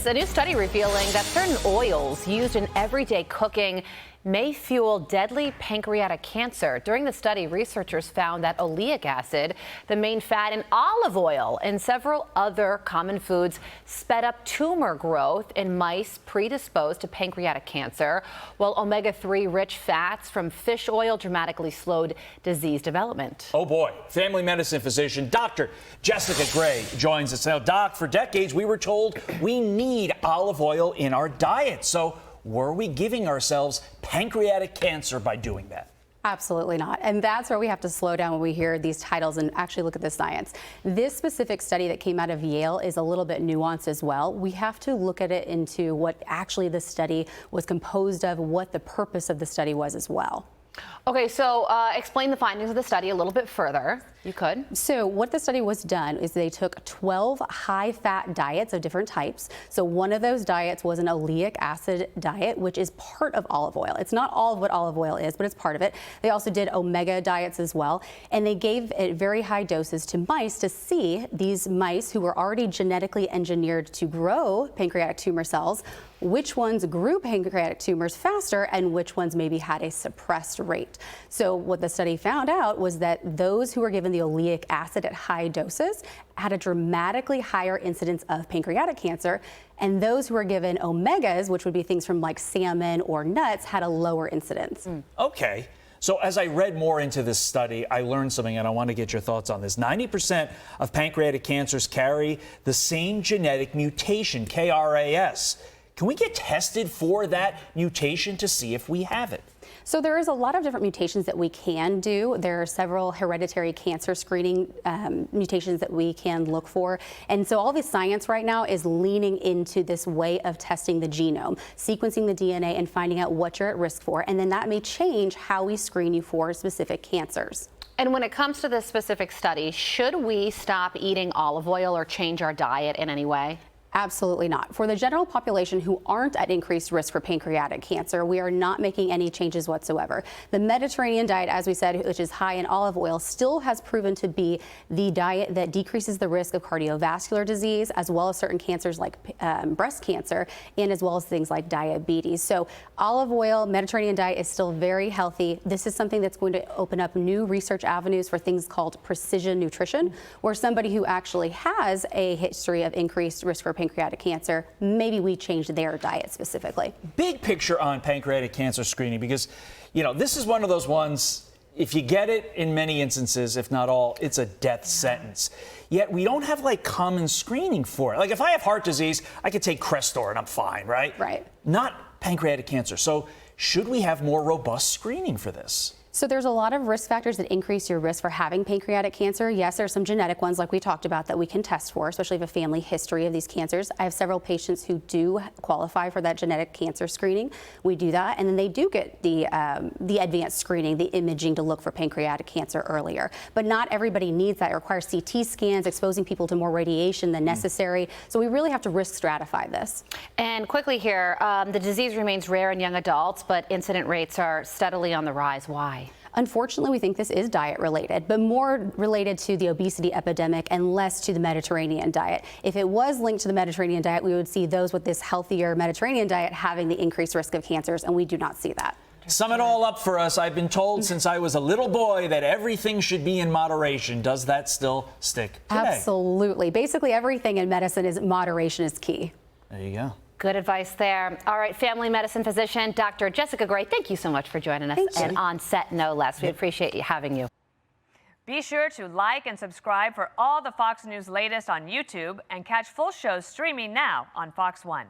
A new study revealing that certain oils used in everyday cooking may fuel deadly pancreatic cancer. During the study, researchers found that oleic acid, the main fat in olive oil and several other common foods, sped up tumor growth in mice predisposed to pancreatic cancer, while omega-3 rich fats from fish oil dramatically slowed disease development. Oh boy, family medicine physician Dr. Jessica Gray joins us now. Doc, for decades we were told we need olive oil in our diet. So were we giving ourselves pancreatic cancer by doing that? Absolutely not. And that's where we have to slow down when we hear these titles and actually look at the science. This specific study that came out of Yale is a little bit nuanced as well. We have to look at it into what actually the study was composed of, what the purpose of the study was as well. Okay, so explain the findings of the study a little bit further. You could. So what the study was done is they took 12 high-fat diets of different types. So one of those diets was an oleic acid diet, which is part of olive oil. It's not all of what olive oil is, but it's part of it. They also did omega diets as well. And they gave it very high doses to mice to see these mice who were already genetically engineered to grow pancreatic tumor cells, which ones grew pancreatic tumors faster and which ones maybe had a suppressed rate. So what the study found out was that those who were given the oleic acid at high doses had a dramatically higher incidence of pancreatic cancer, and those who were given omegas, which would be things from like salmon or nuts, had a lower incidence. Okay. So as I read more into this study, I learned something, and I want to get your thoughts on this. 90% of pancreatic cancers carry the same genetic mutation, KRAS. Can we get tested for that mutation to see if we have it? So there is a lot of different mutations that we can do. There are several hereditary cancer screening mutations that we can look for. And so all the science right now is leaning into this way of testing the genome, sequencing the DNA and finding out what you're at risk for. And then that may change how we screen you for specific cancers. And when it comes to this specific study, should we stop eating olive oil or change our diet in any way? Absolutely not. For the general population who aren't at increased risk for pancreatic cancer, we are not making any changes whatsoever. The Mediterranean diet, as we said, which is high in olive oil, still has proven to be the diet that decreases the risk of cardiovascular disease, as well as certain cancers like breast cancer, and as well as things like diabetes. So olive oil, Mediterranean diet is still very healthy. This is something that's going to open up new research avenues for things called precision nutrition, where somebody who actually has a history of increased risk for pancreatic cancer, maybe we change their diet specifically. Big picture on pancreatic cancer screening, because, you know, this is one of those ones, if you get it in many instances, if not all, it's a death sentence. Yet we don't have like common screening for it. Like if I have heart disease, I could take Crestor and I'm fine, right? Right. Not pancreatic cancer. So should we have more robust screening for this? So there's a lot of risk factors that increase your risk for having pancreatic cancer. Yes, there's some genetic ones like we talked about that we can test for, especially if a family history of these cancers. I have several patients who do qualify for that genetic cancer screening. We do that, and then they do get the advanced screening, the imaging to look for pancreatic cancer earlier. But not everybody needs that. It requires CT scans, exposing people to more radiation than necessary. So we really have to risk stratify this. And quickly here, the disease remains rare in young adults, but incident rates are steadily on the rise. Why? Unfortunately, we think this is diet related, but more related to the obesity epidemic and less to the Mediterranean diet. If it was linked to the Mediterranean diet, we would see those with this healthier Mediterranean diet having the increased risk of cancers, and we do not see that. Sum it all up for us. I've been told since I was a little boy that everything should be in moderation. Does that still stick today? Absolutely. Basically, everything in medicine is moderation is key. There you go. Good advice there. All right, family medicine physician, Dr. Jessica Gray, thank you so much for joining us, and on set, no less. We appreciate you having you. Be sure to like and subscribe for all the Fox News latest on YouTube, and catch full shows streaming now on Fox One.